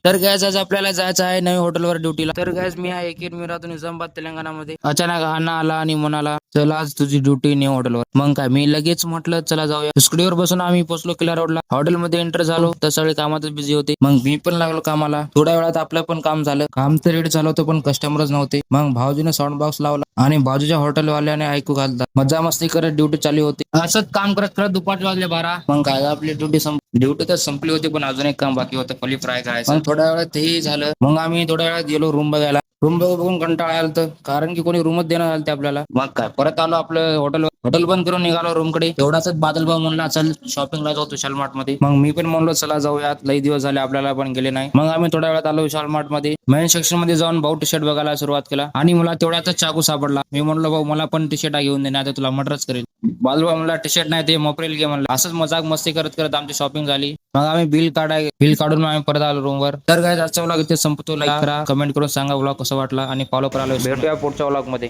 तर गॅस आज आपल्याला जायचं आहे नवीन हॉटेलवर ड्युटीला. तर गॅस मी आहे मी राहतो निजामाबाद तेलंगणामध्ये. अचानक अण्णा आला आणि म्हणाला चल आज तुझी ड्युटी न्यू हॉटेलवर. मग काय मी लगेच म्हटलं चला जाऊया. स्कूटीवर बसून आम्ही पोहोचलो किल्ला रोडला. हॉटेलमध्ये एंटर झालो तर सगळे कामातच बिझी होते. मग मी पण लागलो कामाला. थोड्या वेळात आपलं पण काम झालं. काम तर रेडी चालू होतं पण कस्टमरच नव्हते. मग भाऊजीने साऊंड बॉक्स लावला आणि बाजूच्या हॉटेलवाल्याने ऐकू घालतात. मजा मस्ती करत ड्युटी चालू होती. असंच काम करत करत दुपारचे वाजले 12. मग काय आपली ड्युटी तर संपली होती पण अजून एक काम बाकी होतं फली फ्राय करायचं. मग थोड्या वेळात तेही झालं. मग आम्ही थोड्या वेळात गेलो रूम बघायला. रूम बघून कंटाळा आला होतं कारण की कोणी रूमच देणार आलं ते आपल्याला. मग काय परत आलो आपलं हॉटेल बंद करून निघालो रूम कडे. तेवढाच बादल भाऊ म्हणला चल शॉपिंगला जाऊ विशाल मार्ट मध्ये. मग मी पण म्हणलो चला जाऊयात, लई दिवस झाले आपल्याला पण गेले नाही. मग आम्ही थोड्या वेळात आलो विशाल मार्ट मध्ये. मेन सेक्शन मध्ये जाऊन भाऊ टी शर्ट बघायला सुरुवात केला आणि मला तेवढ्यातच चाकू सापडला. मी म्हणलो भाऊ मला पण टी शर्ट घेऊन दे नाही तर तुला मर्डरच करेल. बालभाऊ म्हणला टी शर्ट नाही ते मोपरेल घे म्हणला. असंच मजाक मस्ती करत करत आमची शॉपिंग झाली. मग आम्ही बिल काढून आम्ही परत आलो रूमवर. तर काय आजचा व्लॉग इथे संपतो. लाईक करा, कमेंट करून सांगा व्लॉग कसा वाटला आणि फॉलो करा. भेटूया पुढच्या व्लॉग मध्ये.